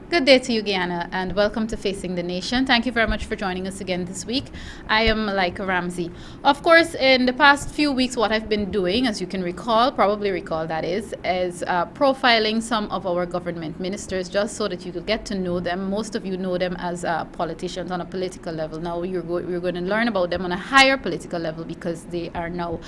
Good day to you, Guyana, and welcome to Facing the Nation. Thank you very much for joining us again this week. I am Malika Ramsey. Of course, in the past few weeks, what I've been doing, as you can recall, probably recall that is profiling some of our government ministers just so that you could get to know them. Most of you know them as politicians on a political level. Now you're going to learn about them on a higher political level because they are now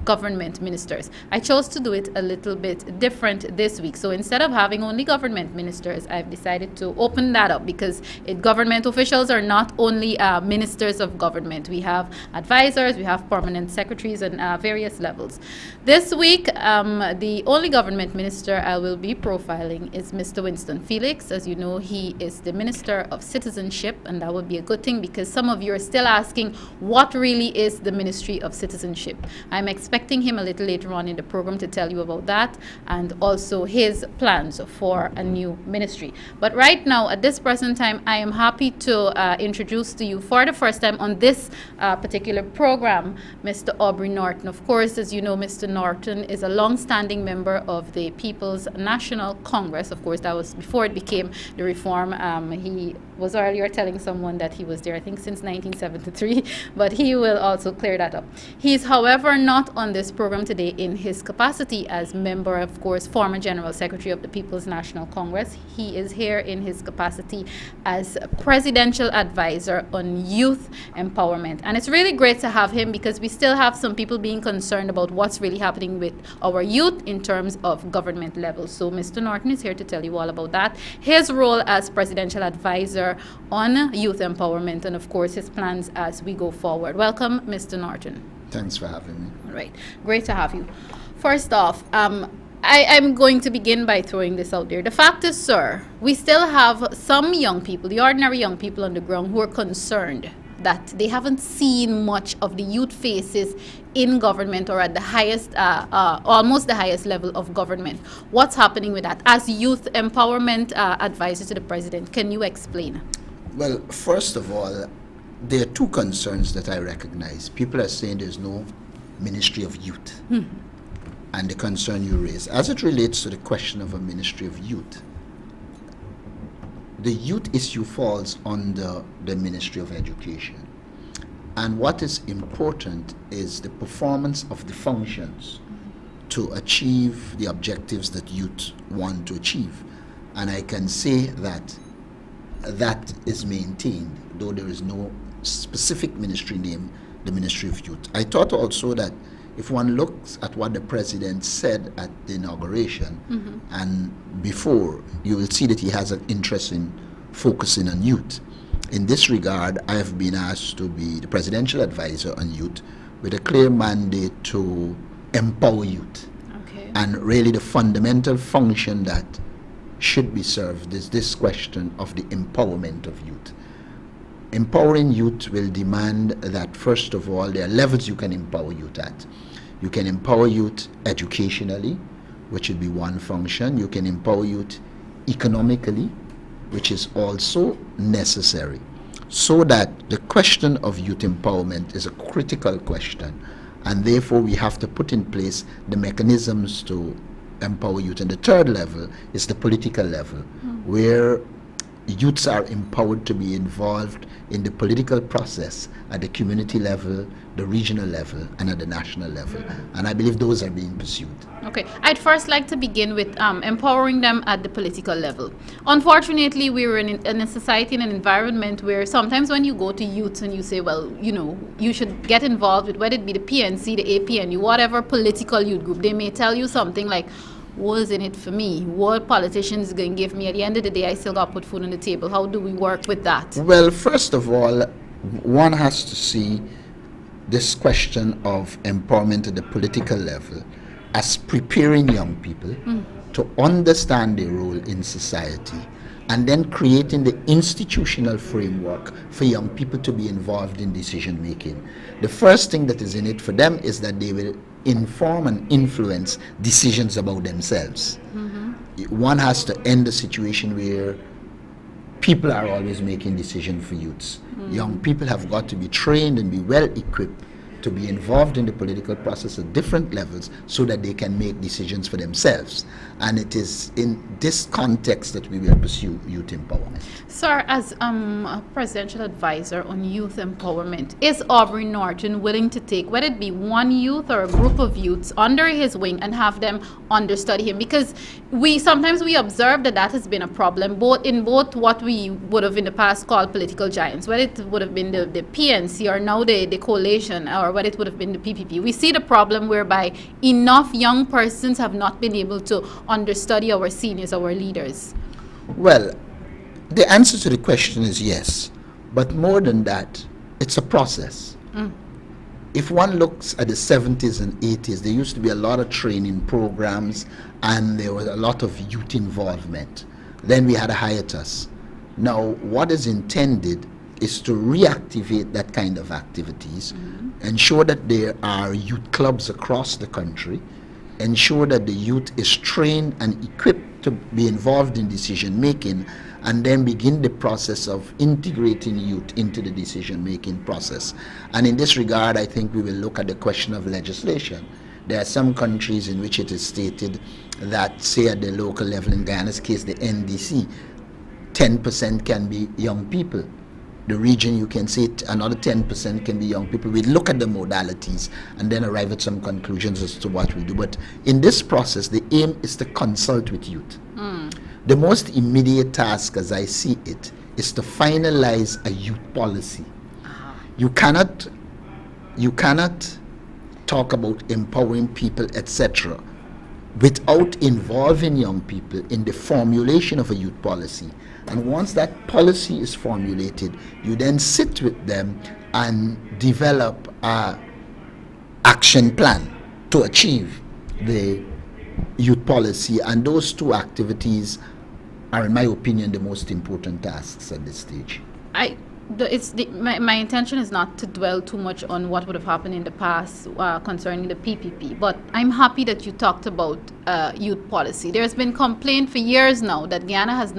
government ministers. I chose to do it a little bit different this week. So instead of having only government ministers, I've decided to open that up because government officials are not only ministers of government. We have advisors, we have permanent secretaries and various levels. This week, the only government minister I will be profiling is Mr. Winston Felix. As you know, he is the Minister of Citizenship, and that would be a good thing because some of you are still asking what really is the Ministry of Citizenship. I'm expecting him a little later on in the program to tell you about that and also his plans for a new ministry. But right now, at this present time, I am happy to introduce to you for the first time on this particular program, Mr. Aubrey Norton. Of course, as you know, Mr. Norton is a long-standing member of the People's National Congress. Of course, that was before it became the reform. He was earlier telling someone that he was there, I think, since 1973, but he will also clear that up. He is, however, not on this program today in his capacity as member, of course, former General Secretary of the People's National Congress. He is here in his capacity as Presidential Advisor on Youth Empowerment. And it's really great to have him because we still have some people being concerned about what's really happening with our youth in terms of government levels. So Mr. Norton is here to tell you all about that. His role as Presidential Advisor on Youth Empowerment and, of course, his plans as we go forward. Welcome, Mr. Norton. Thanks for having me. All right. Great to have you. First off, I'm going to begin by throwing this out there. The fact is, sir, we still have some young people, the ordinary young people on the ground, who are concerned that they haven't seen much of the youth faces in government or at the highest, almost the highest level of government. What's happening with that? As youth empowerment advisor to the president, can you explain? Well, first of all, there are two concerns that I recognize. People are saying there's no Ministry of Youth. And the concern you raise, as it relates to the question of a Ministry of Youth, the youth issue falls under the Ministry of Education. And what is important is the performance of the functions to achieve the objectives that youth want to achieve. And I can say that that is maintained, though there is no specific ministry name, the Ministry of Youth. I thought also that if one looks at what the president said at the inauguration and before, you will see that he has an interest in focusing on youth. In this regard, I have been asked to be the presidential advisor on youth with a clear mandate to empower youth. Okay. And really the fundamental function that should be served is this question of the empowerment of youth. Empowering youth will demand that, first of all, there are levels you can empower youth at. You can empower youth educationally, which would be one function. You can empower youth economically, which is also necessary. So that the question of youth empowerment is a critical question, and therefore we have to put in place the mechanisms to empower youth. And the third level is the political level, where youths are empowered to be involved in the political process at the community level, the regional level, and at the national level. And I believe those are being pursued. Okay, I'd first like to begin with empowering them at the political level. Unfortunately, we're in a society, in an environment where sometimes when you go to youth and you say, well, you know, you should get involved with whether it be the PNC, the APNU, whatever political youth group, they may tell you something like, what's in it for me? What politicians going to give me? At the end of the day, I still got to put food on the table. How do we work with that? Well, first of all, one has to see this question of empowerment at the political level as preparing young people to understand their role in society, and then creating the institutional framework for young people to be involved in decision making. The first thing that is in it for them is that they will inform and influence decisions about themselves. One has to end the situation where people are always making decisions for youths. Young people have got to be trained and be well equipped to be involved in the political process at different levels so that they can make decisions for themselves. And it is in this context that we will pursue youth empowerment. Sir, as a presidential advisor on youth empowerment, is Aubrey Norton willing to take, whether it be one youth or a group of youths, under his wing and have them understudy him? Because sometimes we observe that has been a problem, both what we would have in the past called political giants, whether it would have been the PNCR or now the coalition, or whether it would have been the PPP. We see the problem whereby enough young persons have not been able to understudy our seniors, our leaders. Well, the answer to the question is yes, but more than that, it's a process. If one looks at the 70s and 80s, there used to be a lot of training programs and there was a lot of youth involvement. Then we had a hiatus. Now, what is intended is to reactivate that kind of activities, ensure that there are youth clubs across the country, ensure that the youth is trained and equipped to be involved in decision making, and then begin the process of integrating youth into the decision-making process. And in this regard, I think we will look at the question of legislation. There are some countries in which it is stated that, say at the local level, in Guyana's case, the NDC, 10% can be young people. The region, you can say another 10% can be young people. We look at the modalities and then arrive at some conclusions as to what we do. But in this process, the aim is to consult with youth. The most immediate task, as I see it, is to finalize a youth policy. You cannot talk about empowering people, etc., without involving young people in the formulation of a youth policy. And once that policy is formulated, you then sit with them and develop an action plan to achieve the youth policy. And those two activities are, in my opinion, the most important tasks at this stage. My intention is not to dwell too much on what would have happened in the past concerning the PPP, but I'm happy that you talked about youth policy. There's been complaint for years now that Guyana has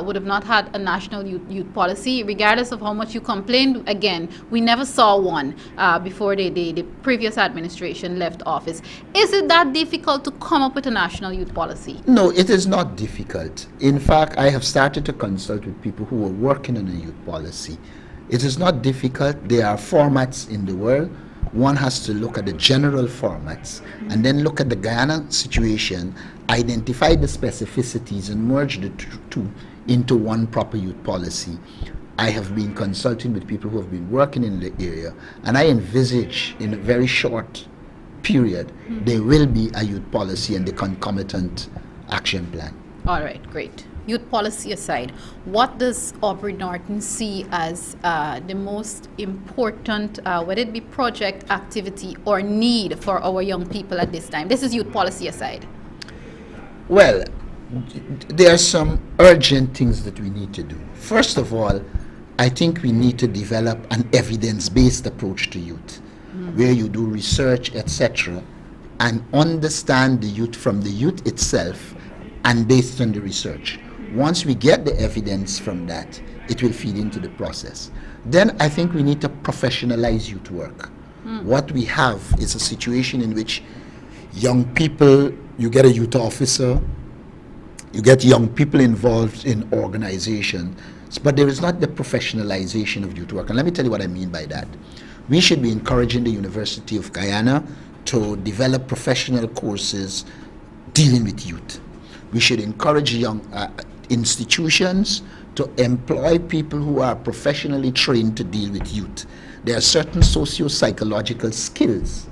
would have not had a national youth policy, regardless of how much you complained. Again, we never saw one before the previous administration left office. Is it that difficult to come up with a national youth policy? No, it is not difficult. In fact, I have started to consult with people who are working on a youth policy. It is not difficult. There are formats in the world. One has to look at the general formats and then look at the Guyana situation, identify the specificities and merge the two into one proper youth policy. I have been consulting with people who have been working in the area, and I envisage in a very short period there will be a youth policy and the concomitant action plan. All right, great. Youth policy aside, what does Aubrey Norton see as the most important, whether it be project, activity, or need for our young people at this time? This is youth policy aside. Well, there are some urgent things that we need to do. First of all, I think we need to develop an evidence-based approach to youth, where you do research, etc., and understand the youth from the youth itself and based on the research. Once we get the evidence from that, it will feed into the process. Then I think we need to professionalize youth work. What we have is a situation in which young people, you get a youth officer, you get young people involved in organization, but there is not the professionalization of youth work. And let me tell you what I mean by that. We should be encouraging the University of Guyana to develop professional courses dealing with youth. We should encourage young institutions to employ people who are professionally trained to deal with youth. There are certain socio-psychological skills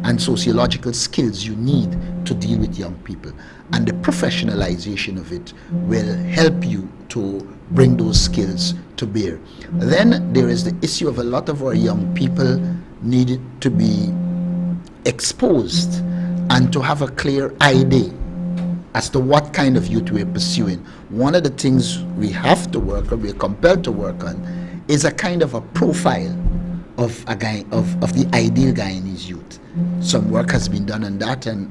and sociological skills you need to deal with young people, and the professionalization of it will help you to bring those skills to bear. Then there is the issue of a lot of our young people needed to be exposed and to have a clear idea as to what kind of youth we're pursuing. One of the things we have to work on, we're compelled to work on, is a kind of a profile of the ideal Guyanese youth. Some work has been done on that and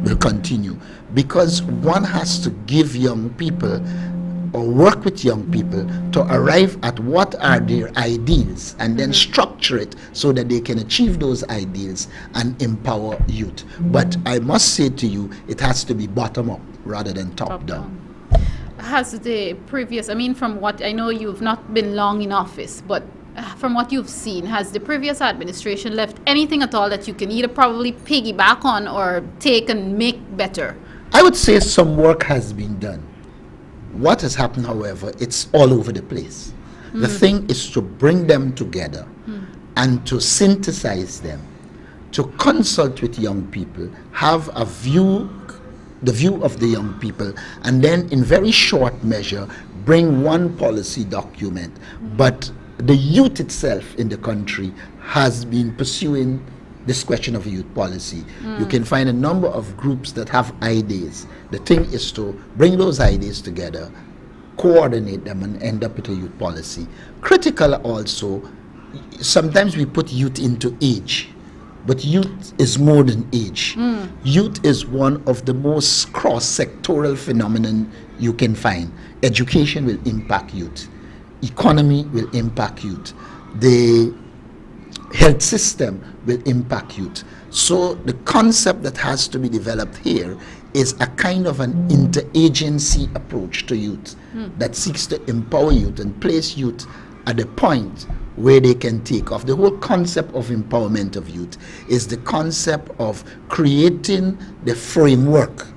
will continue, because one has to give young people or work with young people to arrive at what are their ideals and then structure it so that they can achieve those ideals and empower youth. But I must say to you, it has to be bottom up rather than top down. Has the previous, I mean, from what I know, you've not been long in office, but from what you've seen, has the previous administration left anything at all that you can either probably piggyback on or take and make better? I would say some work has been done. What has happened, however, it's all over the place. The thing is to bring them together and to synthesize them, to consult with young people, have a view, the view of the young people, and then in very short measure, bring one policy document. But the youth itself in the country has been pursuing this question of youth policy. You can find a number of groups that have ideas. The thing is to bring those ideas together, coordinate them, and end up with a youth policy. Critical also, sometimes we put youth into age, but youth is more than age. Youth is one of the most cross-sectoral phenomenon you can find. Education will impact youth. Economy will impact youth. The health system will impact youth. So the concept that has to be developed here is a kind of an interagency approach to youth that seeks to empower youth and place youth at the point where they can take off. The whole concept of empowerment of youth is the concept of creating the framework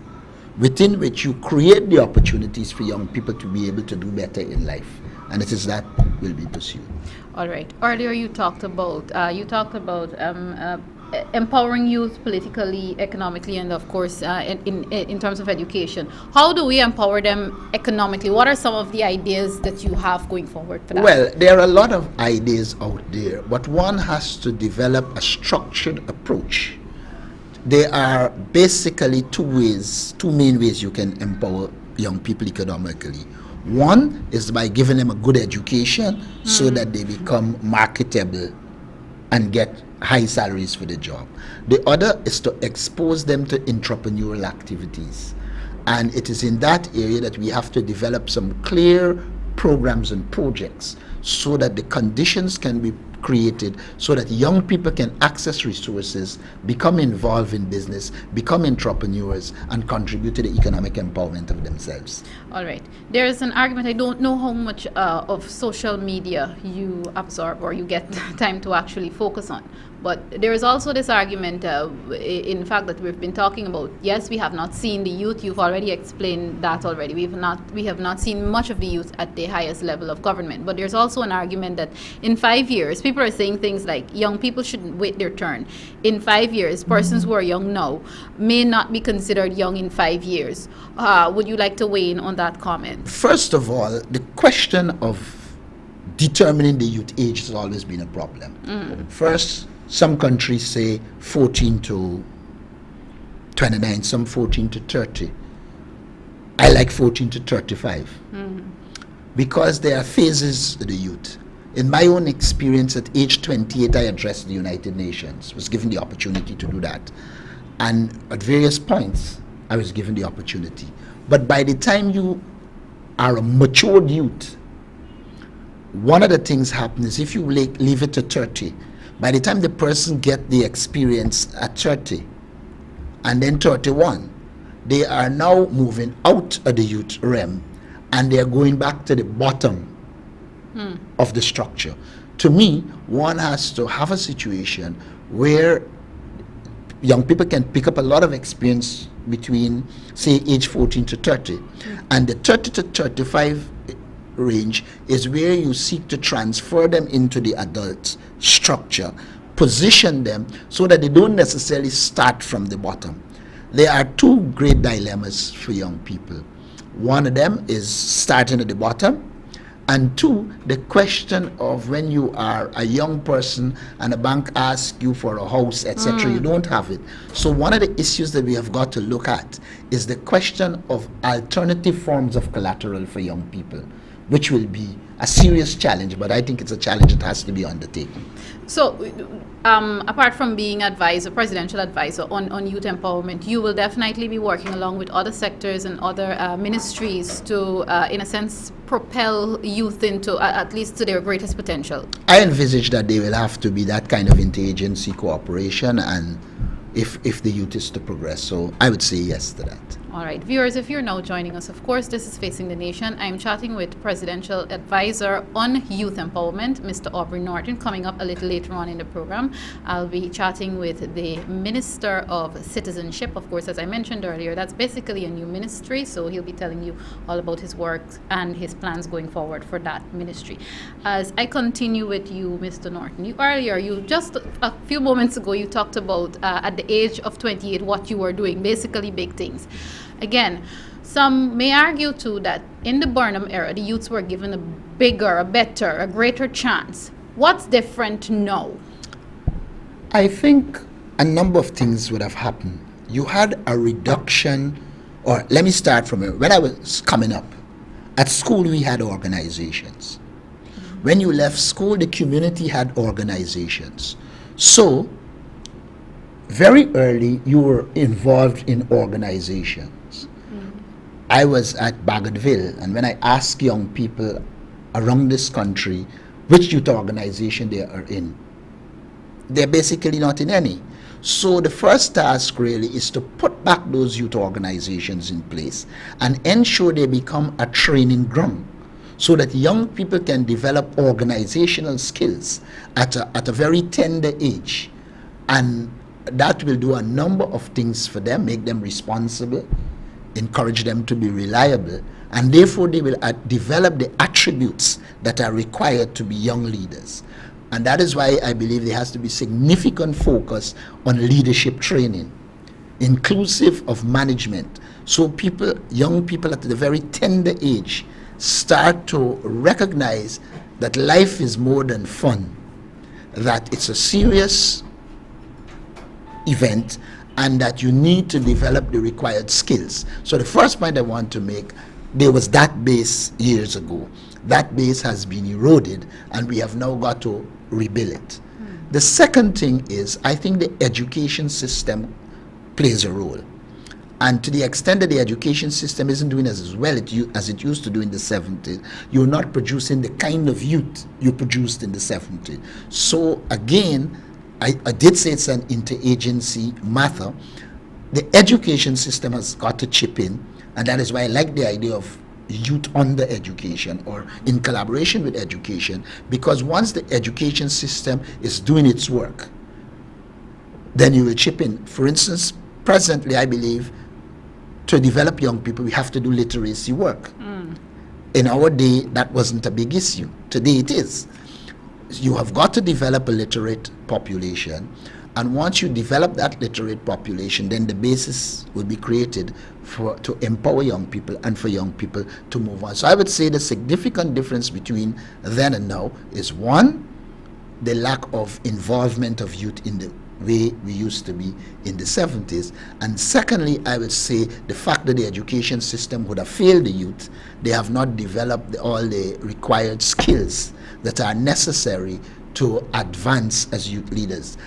within which you create the opportunities for young people to be able to do better in life. And it is that will be pursued. All right. Earlier you talked about empowering youth politically, economically, and of course in terms of education. How do we empower them economically? What are some of the ideas that you have going forward for that? Well, there are a lot of ideas out there, but one has to develop a structured approach. There are basically two main ways you can empower young people economically. One is by giving them a good education so that they become marketable and get high salaries for the job. The other is to expose them to entrepreneurial activities. And it is in that area that we have to develop some clear programs and projects so that the conditions can be created so that young people can access resources, become involved in business, become entrepreneurs, and contribute to the economic empowerment of themselves. All right. There is an argument, I don't know how much of social media you absorb or you get time to actually focus on, but there is also this argument, in fact, that we've been talking about. Yes, we have not seen the youth. You've already explained that already. We have not seen much of the youth at the highest level of government. But there's also an argument that in 5 years, people are saying things like young people shouldn't wait their turn. In 5 years, persons who are young now may not be considered young in 5 years. Would you like to weigh in on that comment? First of all, the question of determining the youth age has always been a problem. First, some countries say 14 to 29, some 14 to 30. I like 14 to 35 because there are phases of the youth. In my own experience, at age 28, I addressed the United Nations, was given the opportunity to do that. And at various points, I was given the opportunity. But by the time you are a matured youth, one of the things happens is if you leave it to 30, by the time the person get the experience at 30 and then 31, they are now moving out of the youth realm and they are going back to the bottom of the structure. To me, one has to have a situation where young people can pick up a lot of experience between, say, age 14 to 30. And the 30 to 35 range is where you seek to transfer them into the adult structure, position them so that they don't necessarily start from the bottom. There are two great dilemmas for young people. One of them is starting at the bottom, and two, the question of when you are a young person and a bank asks you for a house, etc., you don't have it. So one of the issues that we have got to look at is the question of alternative forms of collateral for young people, which will be a serious challenge, but I think it's a challenge that has to be undertaken. So, apart from being presidential advisor on youth empowerment, you will definitely be working along with other sectors and other ministries to, in a sense, propel youth into at least to their greatest potential. I envisage that there will have to be that kind of interagency cooperation, and if the youth is to progress. So I would say yes to that. All right, viewers, if you're now joining us, of course, this is Facing the Nation. I'm chatting with Presidential Advisor on Youth Empowerment, Mr. Aubrey Norton. Coming up a little later on in the program, I'll be chatting with the Minister of Citizenship. Of course, as I mentioned earlier, that's basically a new ministry, so he'll be telling you all about his work and his plans going forward for that ministry. As I continue with you, Mr. Norton, you just a few moments ago, you talked about at the age of 28 what you were doing, basically big things. Again, some may argue too that in the Burnham era, the youths were given a bigger, a better, a greater chance. What's different now? I think a number of things would have happened. You had a reduction, or let me start from it. When I was coming up, at school we had organizations. When you left school, the community had organizations. So, very early, you were involved in organizations. I was at Bagotville, and when I asked young people around this country which youth organization they are in, they're basically not in any. So the first task really is to put back those youth organizations in place and ensure they become a training ground so that young people can develop organizational skills at a very tender age. And that will do a number of things for them, make them responsible, encourage them to be reliable, and therefore they will develop the attributes that are required to be young leaders. And that is why I believe there has to be significant focus on leadership training, inclusive of management, so young people at the very tender age start to recognize that life is more than fun, that it's a serious event, and that you need to develop the required skills. So the first point I want to make, there was that base years ago. That base has been eroded, and we have now got to rebuild it. The second thing is, I think the education system plays a role. And to the extent that the education system isn't doing as well as it used to do in the 70s, you're not producing the kind of youth you produced in the 70s. So again, I did say it's an interagency matter. The education system has got to chip in, and that is why I like the idea of youth under education or in collaboration with education, because once the education system is doing its work, then you will chip in. For instance, presently I believe to develop young people we have to do literacy work. In our day that wasn't a big issue. Today it is. You have got to develop a literate population, and once you develop that literate population, then the basis will be created to empower young people and for young people to move on. So I would say the significant difference between then and now is, one, the lack of involvement of youth in the way we used to be in the 70s, and secondly, I would say the fact that the education system would have failed the youth. They have not developed all the required skills that are necessary to advance as youth leaders.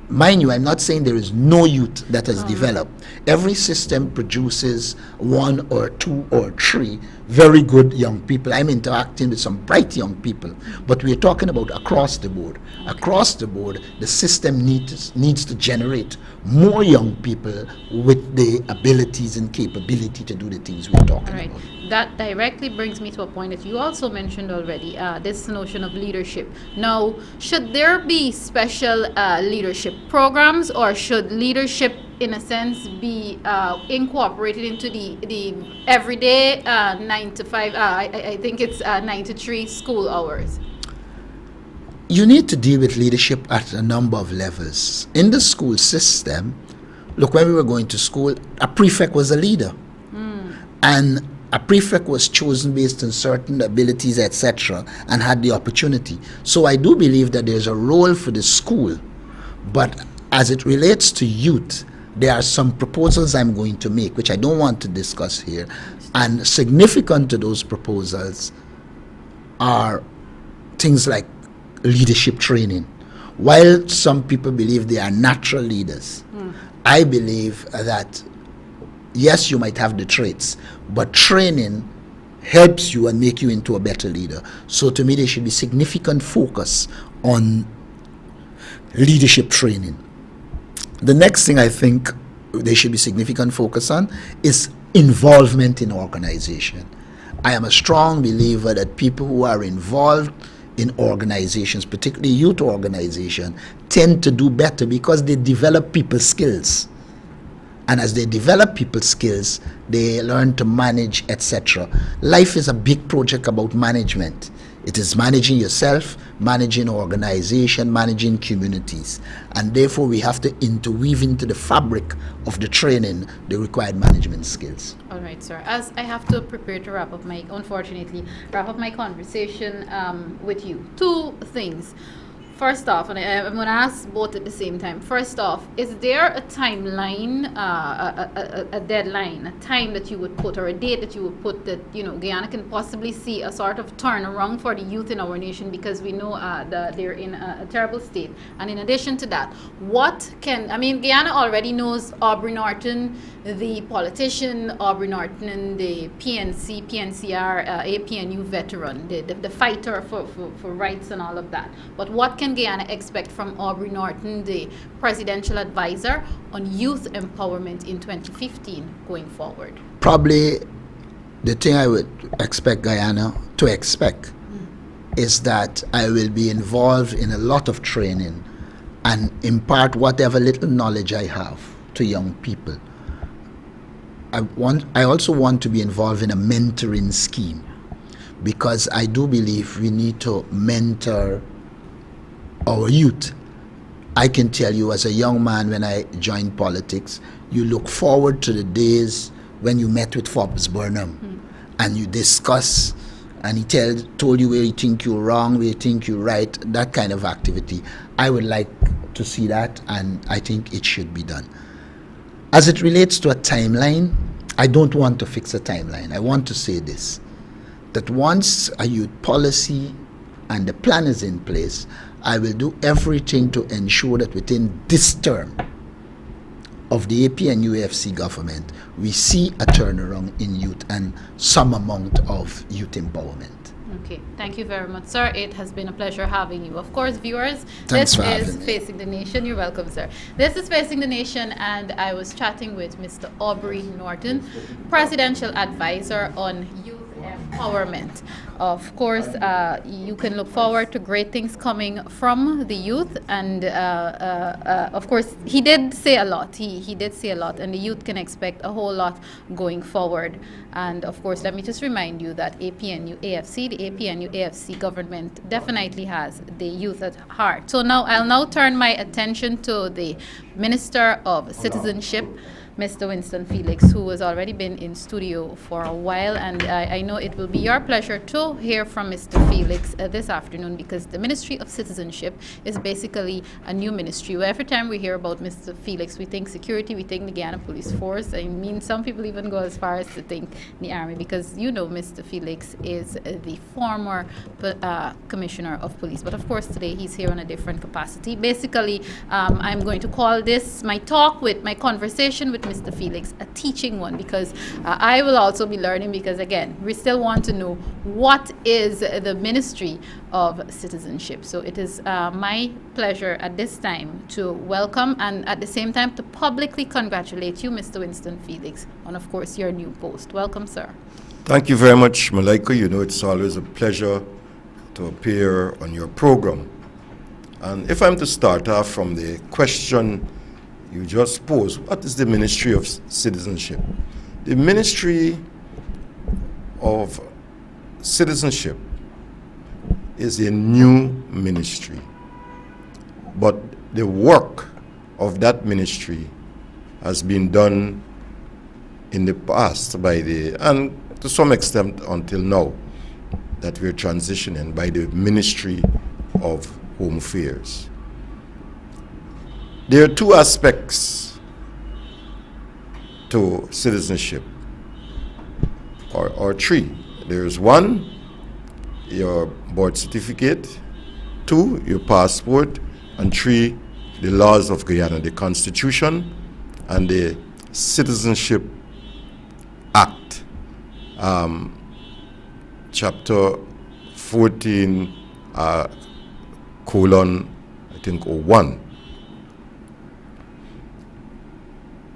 Mind you, I'm not saying there is no youth that has developed. Every system produces one or two or three very good young people. I'm interacting with some bright young people, but we're talking about across the board. Across the board, the system needs to generate more young people with the abilities and capability to do the things we're talking about. That directly brings me to a point that you also mentioned already, this notion of leadership. Now, should there be special leadership programs, or should leadership, in a sense, be incorporated into the everyday 9 to 5, I think it's 9 to 3 school hours? You need to deal with leadership at a number of levels. In the school system, look, when we were going to school, a prefect was a leader. And a prefect was chosen based on certain abilities, etc., and had the opportunity. So I do believe that there's a role for the school, but as it relates to youth, there are some proposals I'm going to make, which I don't want to discuss here, and significant to those proposals are things like leadership training. While some people believe they are natural leaders, I believe that yes, you might have the traits, but training helps you and make you into a better leader. So to me, there should be significant focus on leadership training. The next thing I think there should be significant focus on is involvement in organization. I am a strong believer that people who are involved in organizations, particularly youth organizations, tend to do better because they develop people's skills. And as they develop people's skills, they learn to manage, etc. Life is a big project about management. It is managing yourself, managing organization, managing communities. And therefore, we have to interweave into the fabric of the training the required management skills. All right, sir. As I have to prepare to wrap up my conversation with you. Two things. First off, and I'm going to ask both at the same time. First off, is there a timeline, a deadline, a time that you would put, or a date that you would put that, Guyana can possibly see a sort of turnaround for the youth in our nation, because we know that they're in a terrible state. And in addition to that, Guyana already knows Aubrey Norton, the politician, Aubrey Norton, the PNCR, APNU veteran, the fighter for rights and all of that. But what can Guyana expect from Aubrey Norton, the presidential advisor on youth empowerment in 2015 going forward? Probably the thing I would expect Guyana to expect is that I will be involved in a lot of training and impart whatever little knowledge I have to young people. I also want to be involved in a mentoring scheme, because I do believe we need to mentor our youth. I can tell you, as a young man, when I joined politics, you look forward to the days when you met with Forbes Burnham and you discuss, and he told you where you think you're wrong, where you think you're right, that kind of activity. I would like to see that, and I think it should be done. As it relates to a timeline, I don't want to fix a timeline. I want to say this, that once a youth policy and the plan is in place, I will do everything to ensure that within this term of the APNU+AFC government, we see a turnaround in youth and some amount of youth empowerment. Okay, thank you very much, sir. It has been a pleasure having you. Of course, viewers, Thanks for this having is me. Facing the Nation. You're welcome, sir. This is Facing the Nation, and I was chatting with Mr. Aubrey Norton, Presidential Advisor on Youth Empowerment. Of course, you can look forward to great things coming from the youth, and of course, he did say a lot. He did say a lot, and the youth can expect a whole lot going forward. And of course, let me just remind you that the APNU+AFC government definitely has the youth at heart. So now I'll turn my attention to the Minister of Citizenship, Mr. Winston Felix, who has already been in studio for a while, and I know it will be your pleasure to hear from Mr. Felix this afternoon, because the Ministry of Citizenship is basically a new ministry. Every time we hear about Mr. Felix, we think security, we think the Guyana Police Force. I mean, some people even go as far as to think the Army, because Mr. Felix is the former Commissioner of Police. But of course, today he's here on a different capacity. Basically, I'm going to call this my conversation with Mr. Felix a teaching one, because I will also be learning, because again, we still want to know what is the Ministry of Citizenship. So it is my pleasure at this time to welcome, and at the same time to publicly congratulate you, Mr. Winston Felix, on of course your new post. Welcome, sir. Thank you very much, Malika. It's always a pleasure to appear on your program. And if I'm to start off from the question you just posed, what is the Ministry of Citizenship? The Ministry of Citizenship is a new ministry, but the work of that ministry has been done in the past and to some extent until now, that we're transitioning, by the Ministry of Home Affairs. There are two aspects to citizenship, or three. There's one, your birth certificate, 2, your passport, and 3, the laws of Guyana, the Constitution and the Citizenship Act, Chapter 14, colon, I think, 01.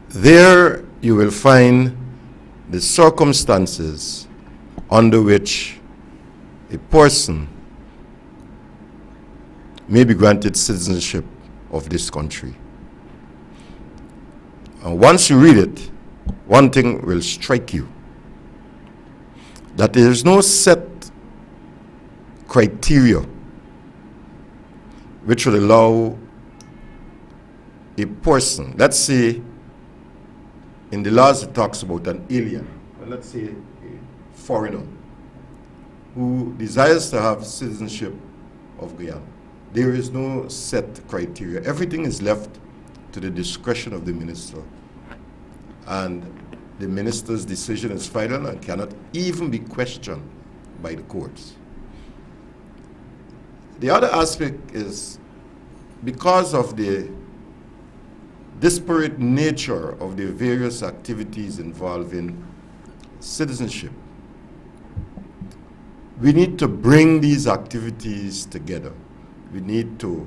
There you will find the circumstances under which a person may be granted citizenship of this country. And once you read it, one thing will strike you, that there is no set criteria which would allow a person, let's say in the laws it talks about an alien, and let's say a foreigner who desires to have citizenship of Guyana. There is no set criteria. Everything is left to the discretion of the minister. And the minister's decision is final and cannot even be questioned by the courts. The other aspect is, because of the disparate nature of the various activities involving citizenship, we need to bring these activities together. We need to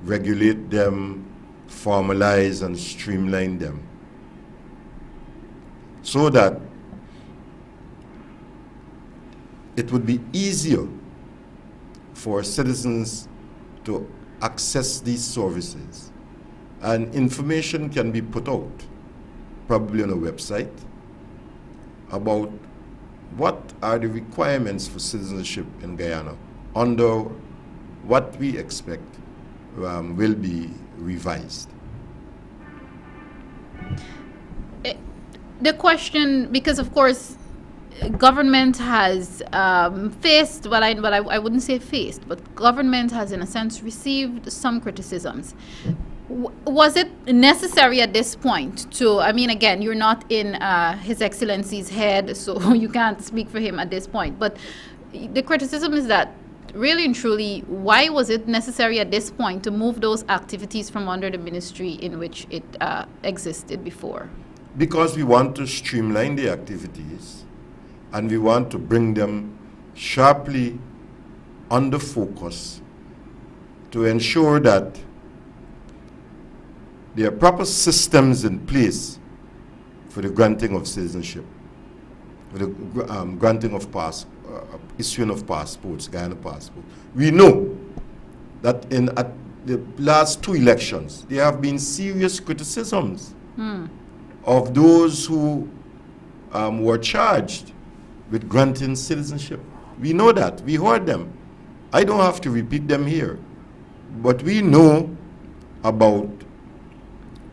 regulate them, formalize and streamline them, so that it would be easier for citizens to access these services. And information can be put out, probably on a website, about what are the requirements for citizenship in Guyana under what we expect will be revised. The question, because of course, government has faced, well, I wouldn't say faced, but government has in a sense received some criticisms. Was it necessary at this point to, I mean, again, you're not in His Excellency's head, so you can't speak for him at this point, but the criticism is that really and truly, why was it necessary at this point to move those activities from under the ministry in which it existed before? Because we want to streamline the activities and we want to bring them sharply under focus to ensure that there are proper systems in place for the granting of citizenship, for the granting of issuing of passports, Guyana passports. We know that at the last 2 elections, there have been serious criticisms of those who were charged with granting citizenship. We know that. We heard them. I don't have to repeat them here. But we know about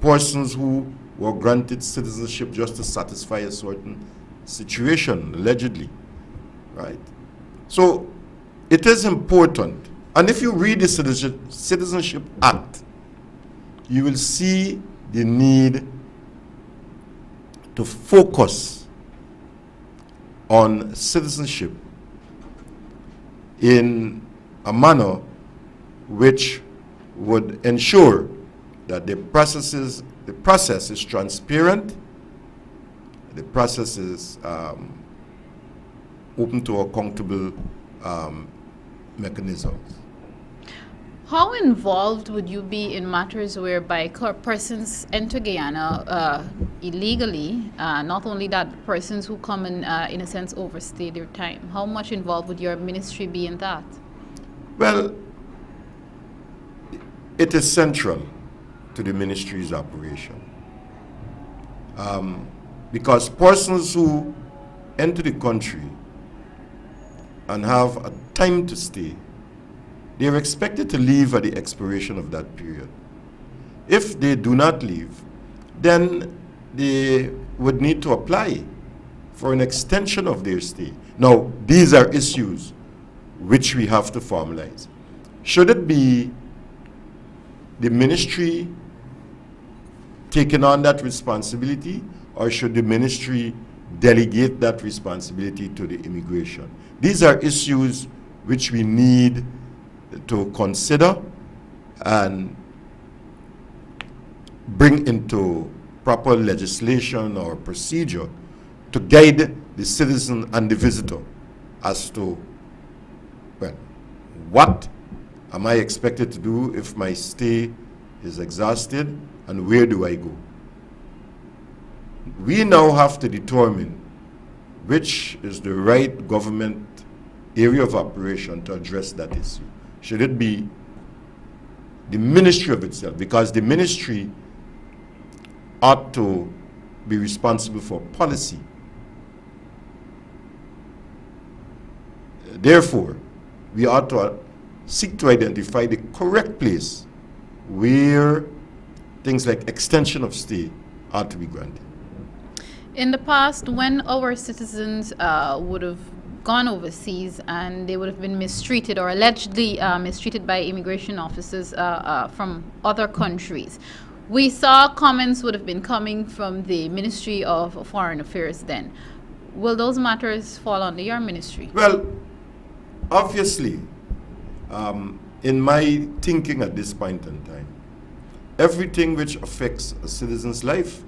persons who were granted citizenship just to satisfy a certain situation, allegedly, right? So it is important. And if you read the Citizenship Act, you will see the need to focus on citizenship in a manner which would ensure that the process is transparent, the process is open to accountable mechanisms. How involved would you be in matters whereby persons enter Guyana illegally? Not only that, persons who come and, in a sense, overstay their time. How much involved would your ministry be in that? Well, it is central to the ministry's operation. Because persons who enter the country and have a time to stay, they are expected to leave at the expiration of that period. If they do not leave, then they would need to apply for an extension of their stay. Now, these are issues which we have to formalize. Should it be the ministry taking on that responsibility, or should the ministry delegate that responsibility to the immigration? These are issues which we need to consider and bring into proper legislation or procedure to guide the citizen and the visitor as to, well, what am I expected to do if my stay is exhausted, and where do I go? We now have to determine which is the right government area of operation to address that issue. Should it be the ministry of itself? Because the ministry ought to be responsible for policy. Therefore, we ought to seek to identify the correct place where things like extension of stay ought to be granted. In the past, when our citizens would have gone overseas and they would have been mistreated or allegedly mistreated by immigration officers from other countries, we saw comments would have been coming from the Ministry of Foreign Affairs then. Will those matters fall under your ministry? Well, obviously, in my thinking at this point in time, everything which affects a citizen's life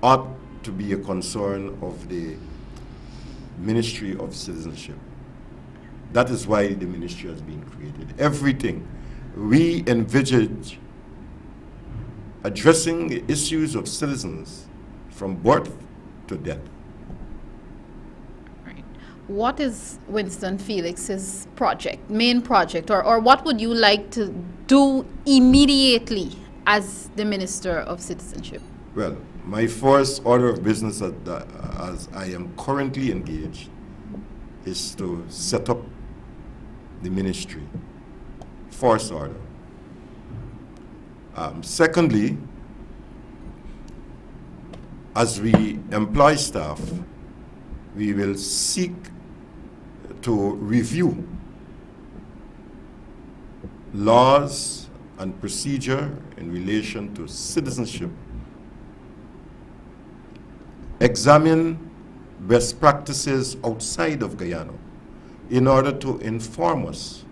ought to be a concern of the Ministry of Citizenship. That is why the ministry has been created. Everything we envisage addressing the issues of citizens from birth to death. Right. What is Winston Felix's main project, or what would you like to do immediately as the Minister of Citizenship? Well, my first order of business as I am currently engaged is to set up the ministry. First order. Secondly, as we employ staff, we will seek to review laws and procedure in relation to citizenship, examine best practices outside of Guyana in order to inform us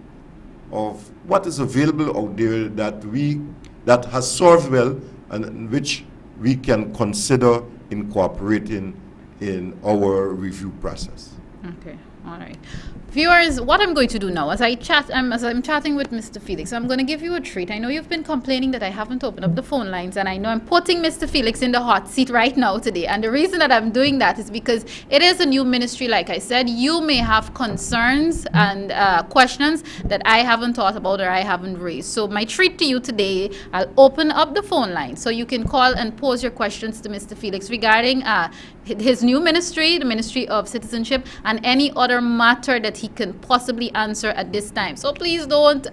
of what is available out there that has served well and which we can consider incorporating in our review process. Okay, all right. Viewers, what I'm going to do now, as I'm chatting with Mr. Felix, I'm going to give you a treat. I know you've been complaining that I haven't opened up the phone lines, and I know I'm putting Mr. Felix in the hot seat right now today. And the reason that I'm doing that is because it is a new ministry, like I said. You may have concerns and questions that I haven't thought about or I haven't raised. So my treat to you today, I'll open up the phone line so you can call and pose your questions to Mr. Felix regarding his new ministry, the Ministry of Citizenship, and any other matter that he can possibly answer at this time. So please don't,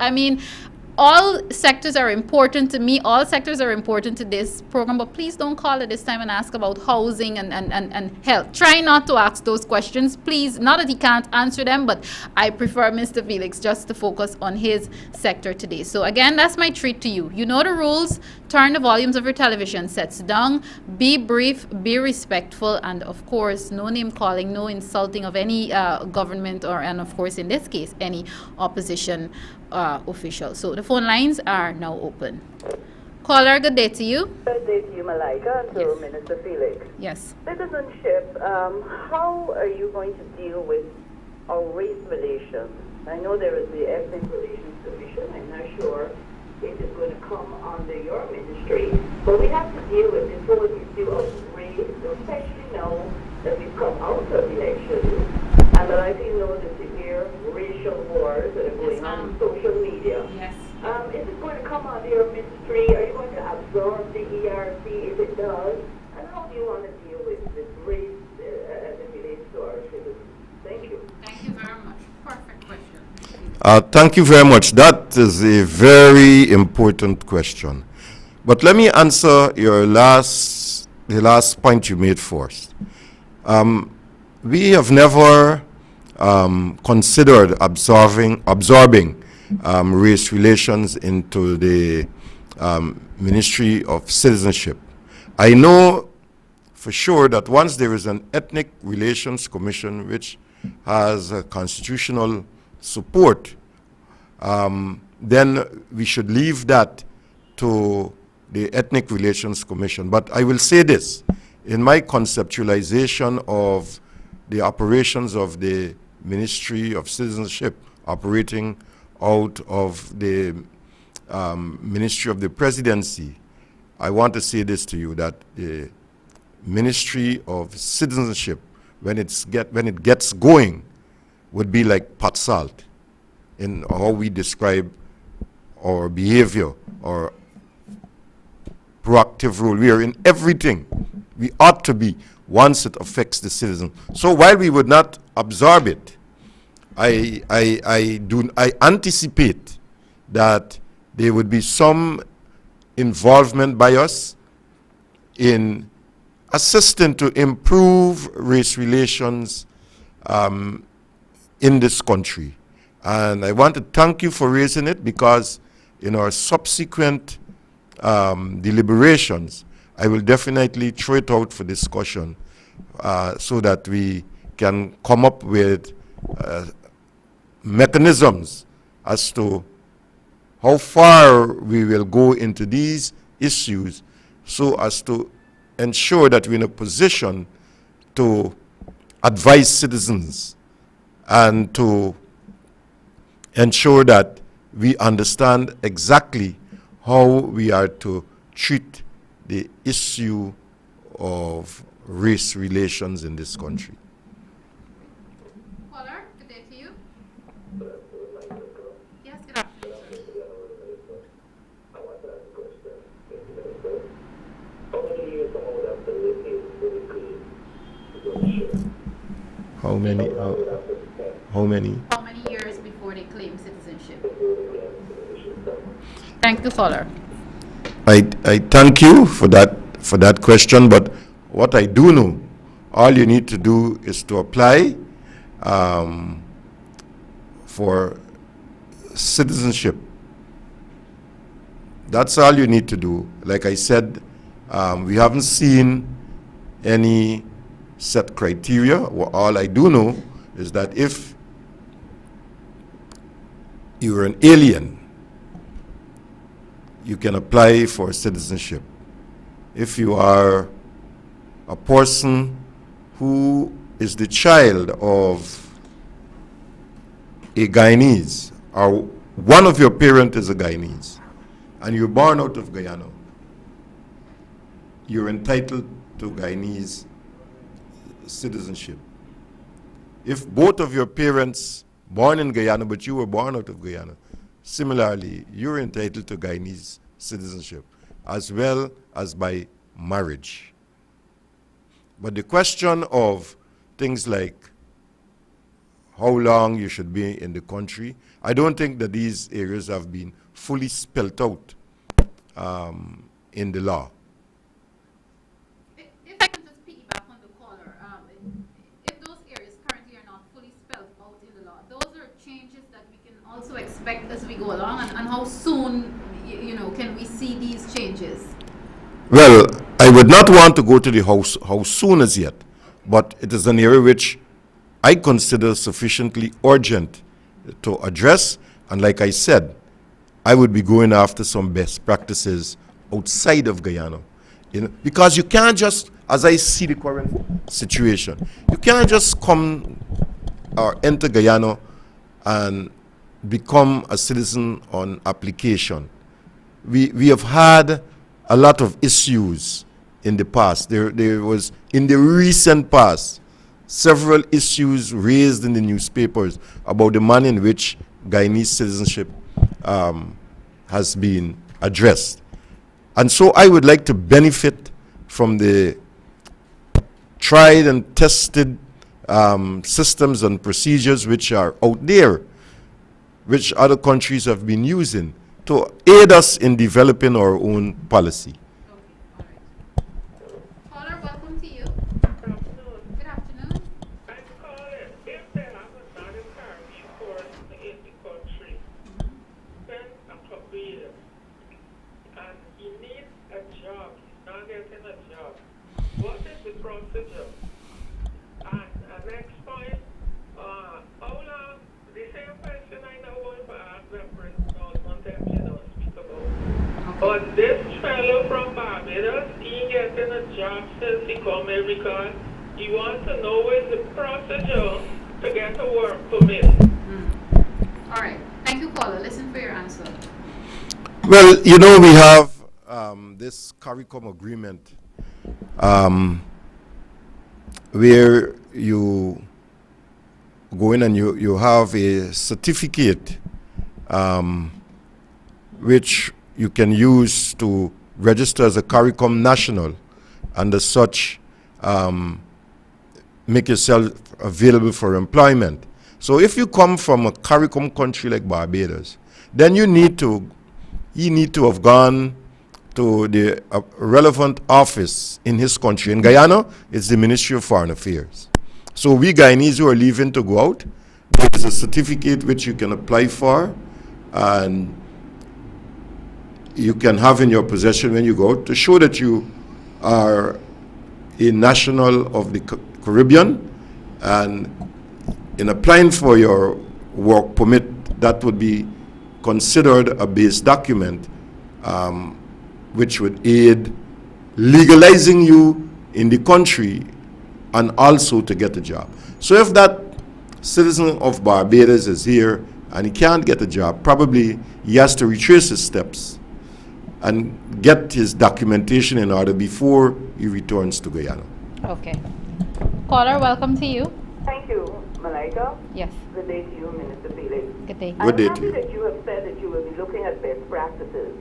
all sectors are important to me. All sectors are important to this program, but please don't call at this time and ask about housing and health. Try not to ask those questions, please. Not that he can't answer them, but I prefer Mr. Felix just to focus on his sector today. So again, that's my treat to you. You know the rules. Turn the volumes of your television sets down. Be brief, be respectful, and of course, no name calling, no insulting of any government and of course, in this case, any opposition official. So the phone lines are now open. Caller, good day to you. Good day to you, Malika, and to Yes. Minister Felix. Yes. Citizenship, how are you going to deal with our race relations? I know there is the Ethnic Relations Commission. I'm not sure it is going to come under your ministry, but we have to deal with this whole issue of race, especially now that we've come out of elections, and that I think know the severe racial wars that are going on social media. Yes. Is it going to come under your ministry? Are you going to absorb the ERC if it does? And how do you want to deal with race as it relates to our citizens? Thank you. Thank you very much. Perfect question. Thank you very much. That is a very important question. But let me answer the last point you made first. We have never considered absorbing race relations into the Ministry of Citizenship. I know for sure that once there is an Ethnic Relations Commission which has a constitutional support, then we should leave that to the Ethnic Relations Commission. But I will say this, in my conceptualization of the operations of the Ministry of Citizenship operating out of the Ministry of the Presidency, I want to say this to you, that the Ministry of Citizenship, when it gets going, would be like pot salt in how we describe our behavior or proactive role. We are in everything. We ought to be once it affects the citizen. So while we would not absorb it, I anticipate that there would be some involvement by us in assisting to improve race relations in this country. And I want to thank you for raising it, because in our subsequent deliberations, I will definitely throw it out for discussion so that we can come up with mechanisms as to how far we will go into these issues, so as to ensure that we're in a position to advise citizens and to ensure that we understand exactly how we are to treat the issue of race relations in this country. Caller, good day to you. Yes, good afternoon, sir. How many? How many? How many years before they claim citizenship? Thank you, caller. I thank you for that question, but what I do know, all you need to do is to apply for citizenship. That's all you need to do. Like I said, we haven't seen any set criteria. Well, all I do know is that if you're an alien, you can apply for citizenship. If you are a person who is the child of a Guyanese, or one of your parents is a Guyanese, and you're born out of Guyana, you're entitled to Guyanese citizenship. If both of your parents born in Guyana, but you were born out of Guyana, similarly, you're entitled to Guyanese citizenship, as well as by marriage. But the question of things like how long you should be in the country, I don't think that these areas have been fully spelled out in the law. If I can just piggyback on the caller, if those areas currently are not fully spelled out in the law, those are changes that we can also expect as we go along, and how soon, can we see these changes? Well, I would not want to go to the how soon as yet, but it is an area which I consider sufficiently urgent to address, and like I said, I would be going after some best practices outside of Guyana. Because you can't just, as I see the current situation, you can't just come or enter Guyana and become a citizen on application. We have had a lot of issues in the past. There was, in the recent past, several issues raised in the newspapers about the manner in which Guyanese citizenship has been addressed. And so I would like to benefit from the tried and tested systems and procedures which are out there, which other countries have been using to aid us in developing our own policy. Okay, all right. Caller, welcome to you. Good afternoon. I'm calling. If they have not encouraged for in the country, spend a couple years, and he needs a job, he's not getting a job, what is the procedure? And next point, how long, the same person job since he called me because he wants to know what is the procedure to get a work permit. All right. Thank you, caller. Listen for your answer. Well, you know, we have this CARICOM agreement where you go in and you have a certificate which you can use to register as a CARICOM national, and as such make yourself available for employment. So if you come from a CARICOM country like Barbados, then you need to have gone to the relevant office in his country. In Guyana, it's the Ministry of Foreign Affairs. So we Guyanese who are leaving to go out, there is a certificate which you can apply for, and you can have in your possession when you go out to show that you are a national of the Caribbean, and in applying for your work permit, that would be considered a base document which would aid legalizing you in the country and also to get a job. So if that citizen of Barbados is here and he can't get a job, probably he has to retrace his steps and get his documentation in order before he returns to Guyana. Okay. Caller, welcome to you. Thank you, Malika. Yes. Good day to you, Minister Felix. Good day. Good day I'm to happy you. that you have said that you will be looking at best practices,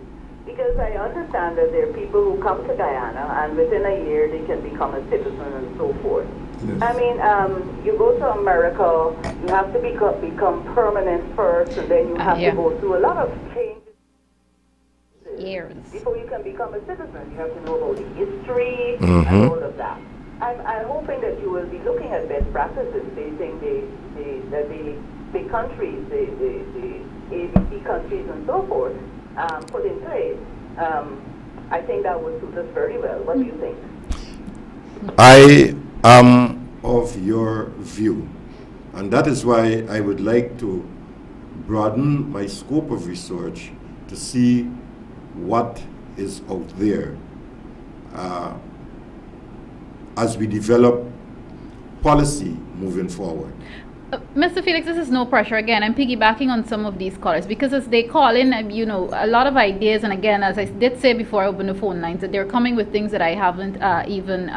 because I understand that there are people who come to Guyana and within a year they can become a citizen and so forth. Yes. I mean, you go to America, you have to become permanent first, and then you have yeah. to go through a lot of changes. Years. Before you can become a citizen, you have to know about the history Mhm. and all of that. I'm hoping that you will be looking at best practices facing the big countries, the ABC countries and so forth, put in place. I think that would suit us very well. What do you think? I am of your view, and that is why I would like to broaden my scope of research to see what is out there as we develop policy moving forward. Mr. Felix, this is no pressure. Again, I'm piggybacking on some of these callers because as they call in, you know, a lot of ideas. And again, as I did say before I opened the phone lines, that they're coming with things that I haven't even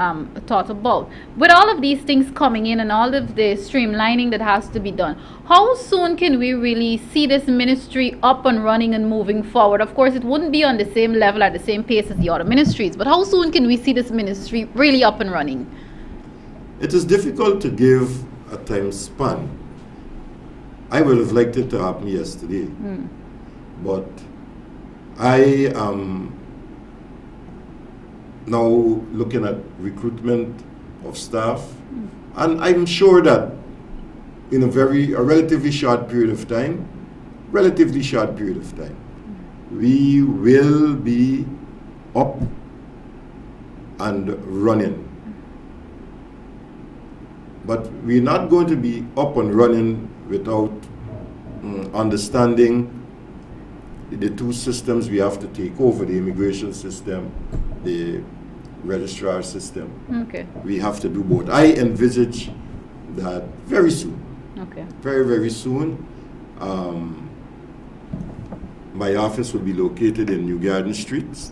thought about. With all of these things coming in and all of the streamlining that has to be done, how soon can we really see this ministry up and running and moving forward? Of course, it wouldn't be on the same level at the same pace as the other ministries, but how soon can we see this ministry really up and running? It is difficult to give a time span. I would have liked it to happen yesterday, but I am now looking at recruitment of staff, and I'm sure that in a relatively short period of time, we will be up and running. But we're not going to be up and running without understanding the two systems we have to take over, the immigration system, the registrar system. Okay. We have to do both. I envisage that very soon, Okay. very, very soon. My office will be located in New Garden Street.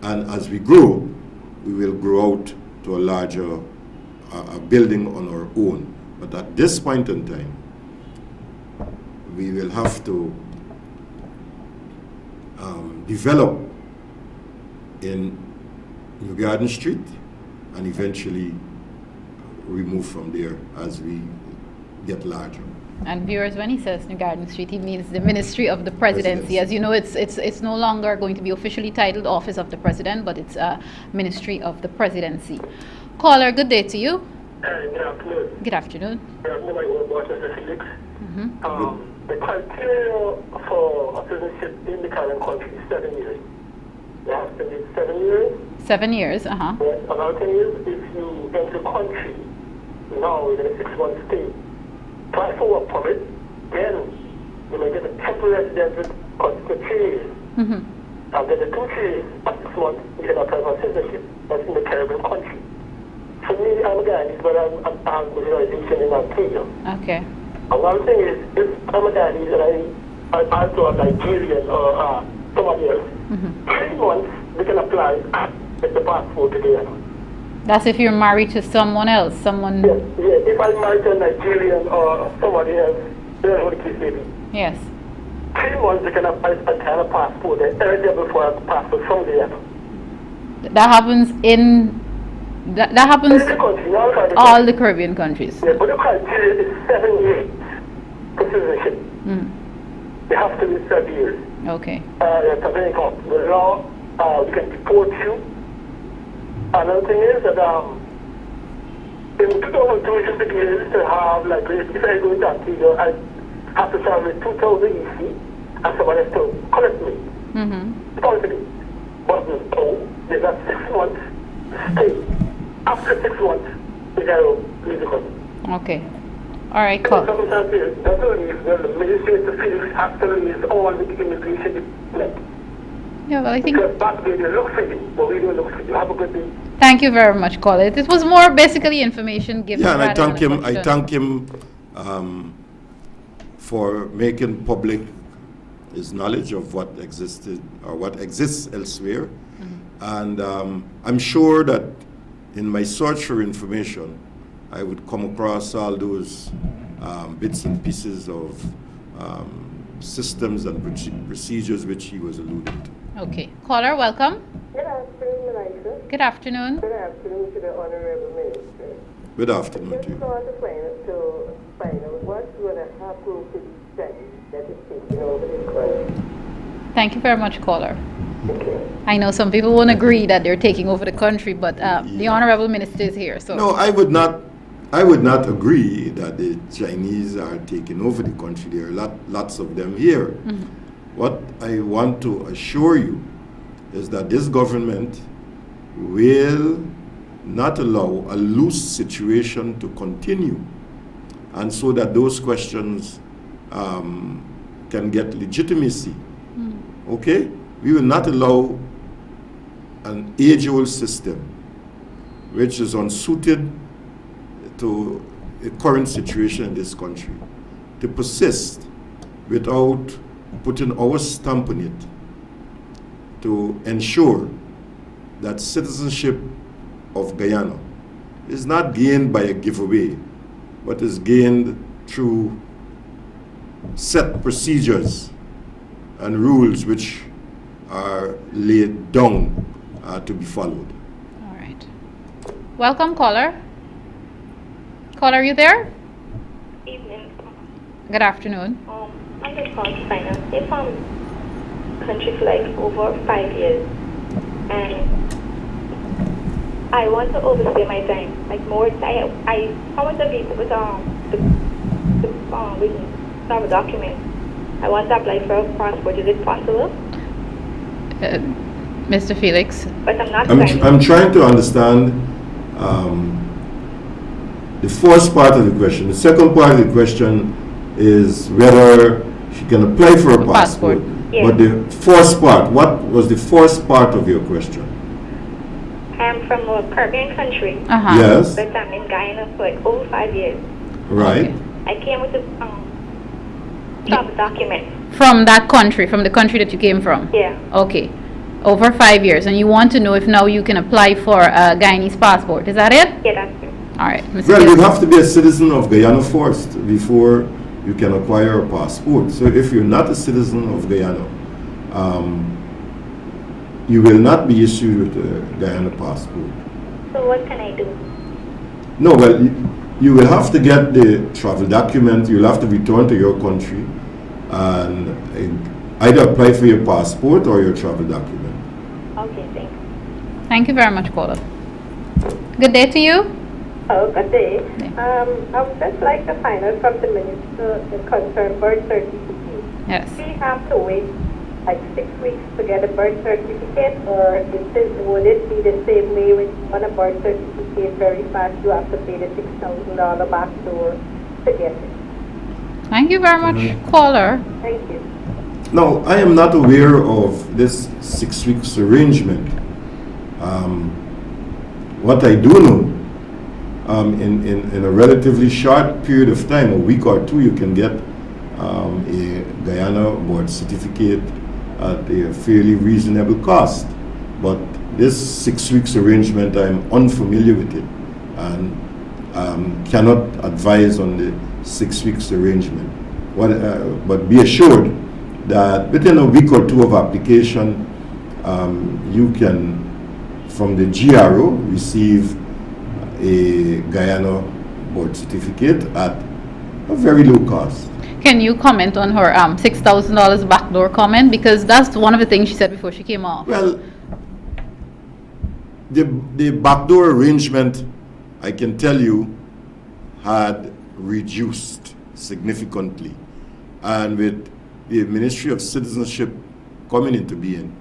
And as we grow, we will grow out to a larger a building on our own. But at this point in time, we will have to develop in New Garden Street and eventually remove from there as we get larger. And viewers, when he says New Garden Street, he means the Ministry of the Presidency. As you know, it's no longer going to be officially titled Office of the President, but it's Ministry of the Presidency. Caller, good day to you. Good afternoon. Good afternoon. Mr. Felix. The criteria for a citizenship in the current country is 7 years. You have to be 7 years. 7 years, Yes, about 10 years. If you enter the country now within a 6-month stay, apply for a permit, then you may get a temporary residence for 3 years. And then the 2 years, at 6 months, you can apply for citizenship. That's in the Caribbean country. For me, I'm a Guyanese, but I'm organization in Ontario. Okay. And one thing is, if I'm a Guyanese and I'm also a Nigerian or somebody else, 3 months they can apply and get the passport to Guyana. That's if you're married to someone else, someone... Yes, yeah. If I'm married to a Nigerian or somebody else, that's what the case may be. Yes. 3 months they can apply a Guyana passport. They're eligible for a passport from Guyana. That happens in... That happens In the country, all the Caribbean countries. Yeah, but the criteria is 7 years for citizenship. They have to be 7 years. Okay. That's a very important. The law, we can deport you. Another thing is that in 2002, we should begin to have, like, if I go to Antigua, I have to travel with 2,000 EC, and somebody has to collect me. Sponsor me. But no, they got 6 months stay. After 6 months, they got to leave the country. Okay. All right, In cool. circumstances, that's the reason the Minister of Felix actually is all the immigration department. Yeah, well, I think... Because back there, they look for you, but we don't look for you. Have a good day. Thank you very much, caller. It was more basically information given. Yeah, and I rather thank than a him. I question. thank him for making public his knowledge of what existed or what exists elsewhere. And I'm sure that in my search for information, I would come across all those bits and pieces of systems and procedures which he was alluding to. Okay. Caller, welcome. Good afternoon, Malika. Good afternoon. Good afternoon to the Honorable Minister. Good afternoon to Just you. want to find out what's going to happen to the study that is taking over this country. Thank you very much, caller. Okay. I know some people won't agree that they're taking over the country, but the Honorable Minister is here. So No, I would not agree that the Chinese are taking over the country. There are lots of them here. What I want to assure you is that this government will not allow a loose situation to continue, and so that those questions can get legitimacy. Okay? We will not allow an age-old system which is unsuited to the current situation in this country to persist without putting our stamp on it to ensure that citizenship of Guyana is not gained by a giveaway, but is gained through set procedures and rules which are laid down to be followed. all right. Welcome, caller. Caller, are you there? Evening. Good afternoon. I'm just calling to find out if country for like over 5 years and I want to overstay my time, like more. I want to be with travel document. I want to apply for a passport. Is it possible? Mr. Felix. But I'm not. I'm trying to understand the first part of the question. The second part of the question is whether she can apply for a passport. Yes. But the first part, what was the first part of your question? I'm from a Caribbean country, Yes, but I'm in Guyana for like over 5 years. right. Okay. I came with a travel document. From that country, from the country that you came from? Yeah. Okay. Over 5 years. And you want to know if now you can apply for a Guyanese passport. Is that it? Yeah, that's it. All right. Mr. Well, you Felix. have to be a citizen of Guyana first before you can acquire a passport. So if you're not a citizen of Guyana, you will not be issued with a Guyana passport. So what can I do? No, well, you will have to get the travel document. You'll have to return to your country and either apply for your passport or your travel document. Okay, thanks. Thank you very much, caller. Good day to you. Oh, good day. Yeah. I would just like to find out from the Minister concerned birth certificate. Yes. Do we have to wait like 6 weeks to get a birth certificate, or would it be the same way when you want a birth certificate very fast, you have to pay the $6,000 back door to get it? Thank you very much, caller. Thank you. Now, I am not aware of this 6 weeks arrangement. What I do know, in a relatively short period of time, a week or two, you can get a Guyana board certificate at a fairly reasonable cost. But this 6 weeks arrangement, I'm unfamiliar with it and cannot advise on the 6 weeks arrangement. But be assured that within a week or two of application, you can, from the GRO, receive a Guyana board certificate at a very low cost. Can you comment on her $6,000 backdoor comment? Because that's one of the things she said before she came off. Well, the backdoor arrangement, I can tell you, had reduced significantly. And with the Ministry of Citizenship coming into being,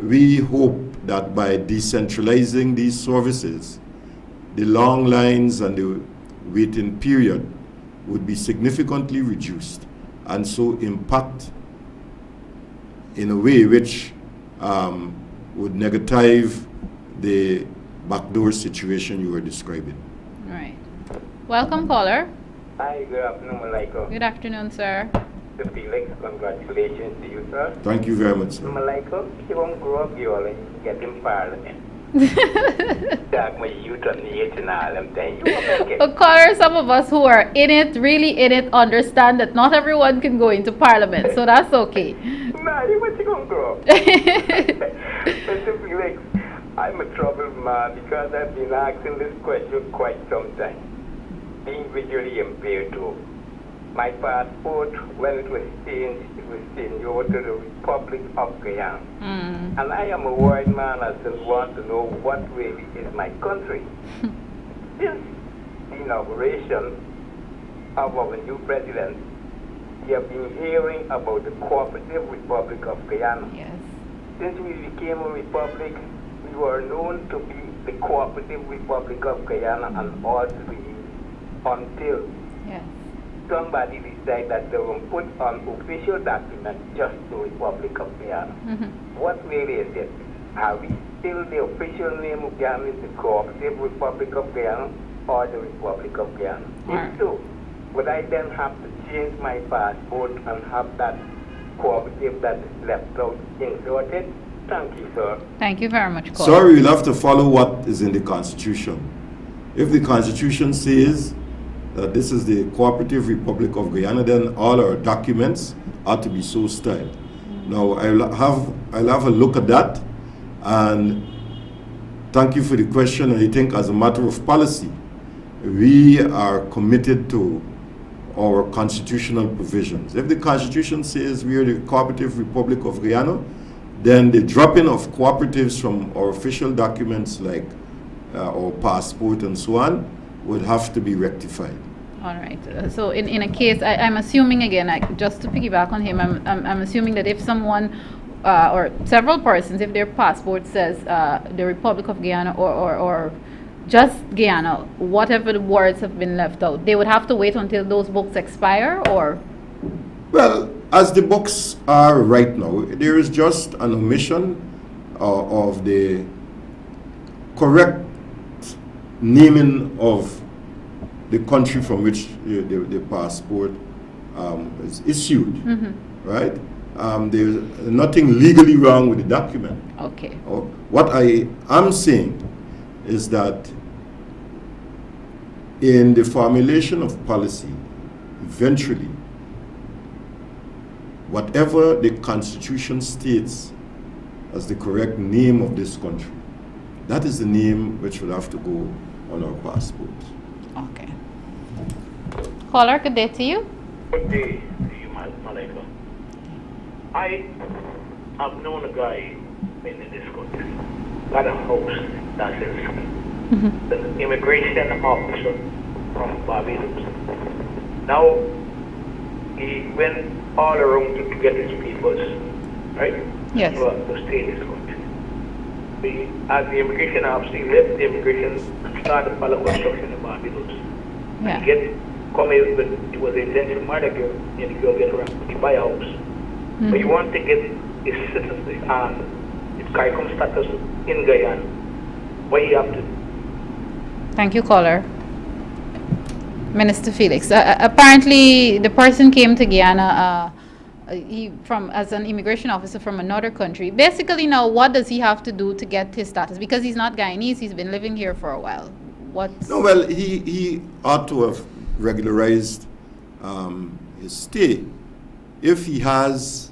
we hope that by decentralizing these services, the long lines and the waiting period would be significantly reduced, and so impact in a way which would negative the backdoor situation you were describing. Right. Welcome, caller. Hi, good afternoon, Malika. Good afternoon, sir. Mr. Felix, congratulations to you, sir. Thank you very much, sir. Malika, you won't grow up, you all get in parliament. Talk my youth on the age and all, I'm telling you, make it. But caller, some of us who are in it, really in it, understand that not everyone can go into parliament, so that's okay. Nah, you want to go and grow up. Mr. Felix, I'm a troubled man because I've been asking this question quite some time. Being visually impaired too. My passport, when it was changed over to the Republic of Guyana. And I am a white man, I still want to know what really is my country. Since the inauguration of our new president, we have been hearing about the Cooperative Republic of Guyana. Yes. Since we became a republic, we were known to be the Cooperative Republic of Guyana and all to be used until somebody decided that they will put on official documents just the Republic of Guyana. What really is it? Are we still the official name of Guyana is the Cooperative Republic of Guyana or the Republic of Guyana? If so, would I then have to change my passport and have that cooperative that is left out inserted? Thank you, sir. Thank you very much, caller. Sorry, you'll have to follow what is in the Constitution. If the Constitution says that this is the Cooperative Republic of Guyana, then all our documents are to be so styled. Now, I'll have a look at that, and thank you for the question. And I think as a matter of policy, we are committed to our constitutional provisions. If the Constitution says we are the Cooperative Republic of Guyana, then the dropping of cooperatives from our official documents like our passport and so on would have to be rectified. All right. So in a case, I'm assuming again, just to piggyback on him, I'm assuming that if someone or several persons, if their passport says the Republic of Guyana or just Guyana, whatever the words have been left out, they would have to wait until those books expire, or? Well, as the books are right now, there is just an omission of the correct naming of the country from which the passport is issued, right? There's nothing legally wrong with the document. Okay. What I am saying is that in the formulation of policy, eventually, whatever the Constitution states as the correct name of this country, that is the name which will have to go on our passports. Okay. Caller, good day to you. Good day to you, Malika. I have known a guy in this country, got a house that's in the immigration officer from Barbados. Now, he went all around to get his papers, right? Yes. To stay in this country. As the immigration officer, he left the immigration and started follow construction in Barbados. Yeah. It was a intention murder girl, and the girl get around. He buy a house. So you want to get his citizenship and his CARICOM status in Guyana. What you have to do? Thank you, caller. Minister Felix. Apparently, the person came to Guyana as an immigration officer from another country. Basically, now, what does he have to do to get his status? Because he's not Guyanese, he's been living here for a while. No, well, he ought to have regularized his stay. If he has,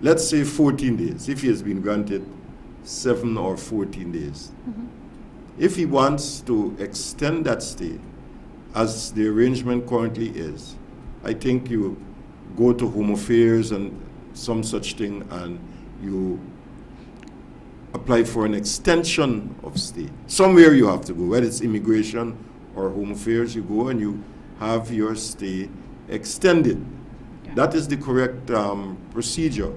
let's say, 14 days, if he has been granted 7 or 14 days, if he wants to extend that stay, as the arrangement currently is, I think you go to Home Affairs and some such thing, and you apply for an extension of stay. Somewhere you have to go, whether it's immigration or Home Affairs, you go and you have your stay extended. Okay. That is the correct procedure.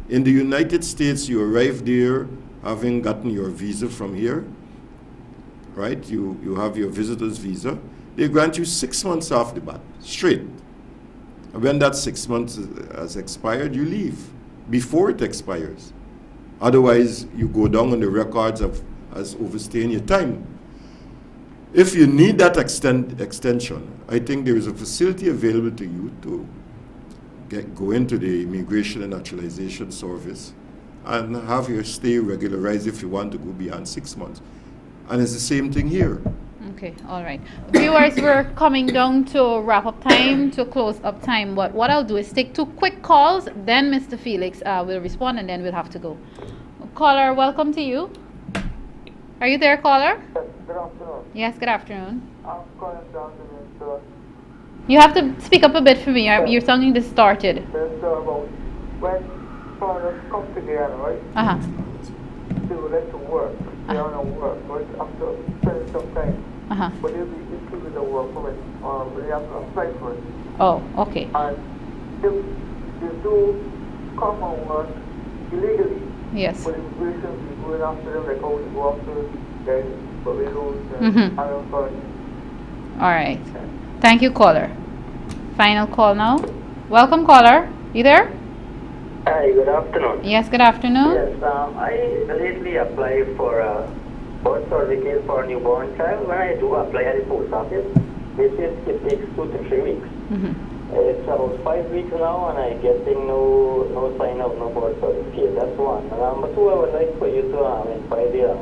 In the United States, you arrive there having gotten your visa from here, right? You have your visitor's visa. They grant you 6 months off the bat, straight. And when that 6 months has expired, you leave before it expires. Otherwise, you go down on the records as overstaying your time. If you need that extension, I think there is a facility available to you to go into the Immigration and Naturalization Service and have your stay regularized if you want to go beyond 6 months. And it's the same thing here. Okay, all right. Viewers, we're coming down to wrap up time, to close up time. But what I'll do is take 2 quick calls, then Mr. Felix will respond, and then we'll have to go. Caller, welcome to you. Are you there, caller? Yes, good afternoon. Yes, good afternoon. I'm calling down to Minister. You have to speak up a bit for me. You're sounding distorted. Minister, about when foreigners come to Guyana, right? They would like to work. They don't know work, but after spending some time. But they'll be issued with a work permit, but they have to apply for it. Oh, okay. And if they do come and work illegally, yes. But immigration is going after them, like how they go after guys, Barbados, and other countries. All right. Thank you, caller. Final call now. Welcome, caller. You there? Hi, good afternoon. Yes, good afternoon. Yes, I lately applied for a birth certificate for a newborn child. When I do apply at the post office, they say it takes 2 to 3 weeks. It's about 5 weeks now, and I'm getting no sign of no birth certificate. That's one. Number 2, I would like for you to invite the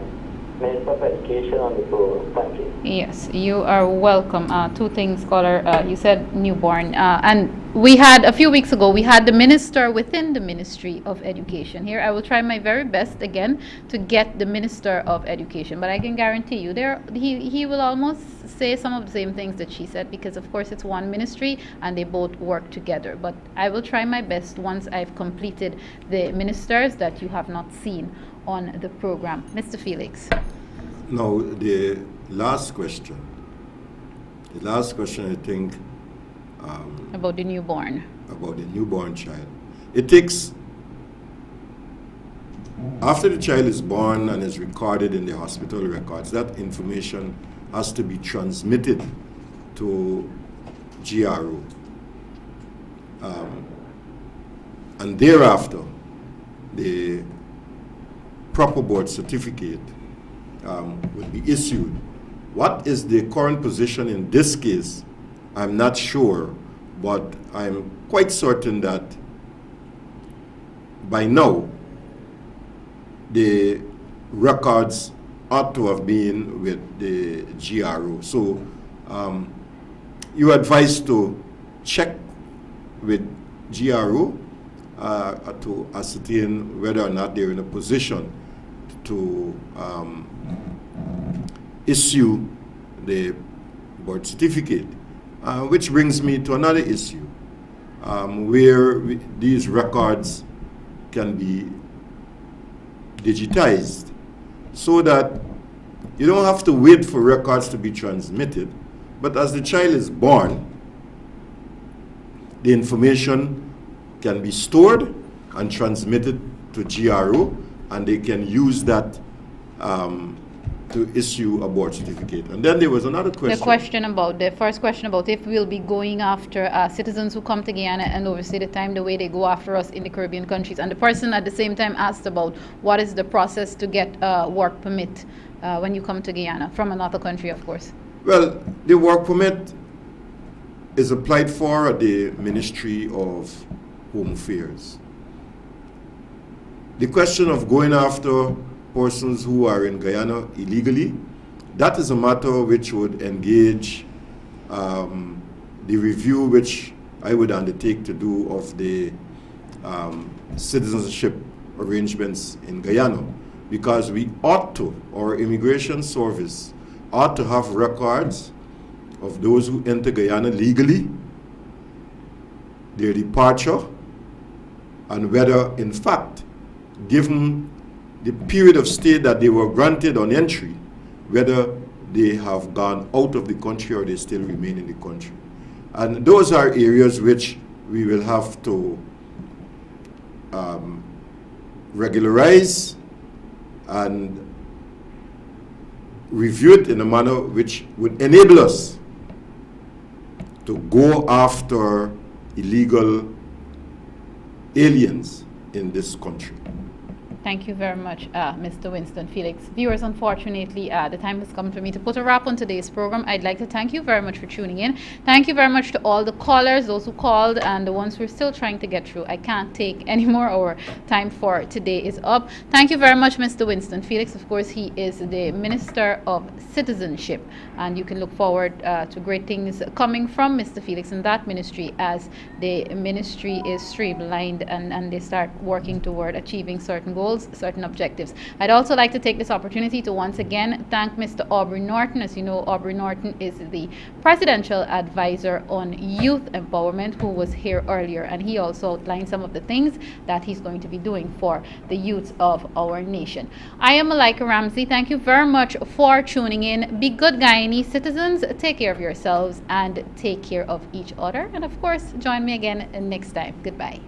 Minister of Education on the program. Thank you. Yes, you are welcome. 2 things, caller. You said newborn. And we had, a few weeks ago, we had the minister within the Ministry of Education here. I will try my very best again to get the Minister of Education. But I can guarantee you, he will almost say some of the same things that she said, because of course it's one ministry and they both work together. But I will try my best once I've completed the ministers that you have not seen on the program. Mr. Felix. Now, the last question I think about the newborn. About the newborn child. It takes, after the child is born and is recorded in the hospital records, that information has to be transmitted to GRO. And thereafter, the proper birth certificate would be issued. What is the current position in this case? I'm not sure, but I'm quite certain that by now the records ought to have been with the GRO. So you advise to check with GRO to ascertain whether or not they're in a position to issue the birth certificate, which brings me to another issue where these records can be digitized so that you don't have to wait for records to be transmitted, but as the child is born, the information can be stored and transmitted to GRO, and they can use that to issue a board certificate. And then there was another question. The first question about if we'll be going after citizens who come to Guyana and overstay the time the way they go after us in the Caribbean countries. And the person at the same time asked about what is the process to get a work permit when you come to Guyana, from another country, of course. Well, the work permit is applied for at the Ministry of Home Affairs. The question of going after persons who are in Guyana illegally, that is a matter which would engage the review which I would undertake to do of the citizenship arrangements in Guyana, because we ought to, our immigration service ought to have records of those who enter Guyana legally, their departure, and whether in fact, given the period of stay that they were granted on entry, whether they have gone out of the country or they still remain in the country. And those are areas which we will have to regularize and review it in a manner which would enable us to go after illegal aliens in this country. Thank you very much, Mr. Winston Felix. Viewers, unfortunately, the time has come for me to put a wrap on today's program. I'd like to thank you very much for tuning in. Thank you very much to all the callers, those who called, and the ones who are still trying to get through. I can't take any more. Our time for today is up. Thank you very much, Mr. Winston Felix. Of course, he is the Minister of Citizenship, and you can look forward to great things coming from Mr. Felix in that ministry as the ministry is streamlined and they start working toward achieving certain goals, certain objectives. I'd also like to take this opportunity to once again thank Mr. Aubrey Norton. As you know, Aubrey Norton is the Presidential Advisor on Youth Empowerment, who was here earlier, and he also outlined some of the things that he's going to be doing for the youth of our nation. I am Malika Ramsey. Thank you very much for tuning in. Be good Guyanese citizens. Take care of yourselves and take care of each other. And of course, join me again next time. Goodbye.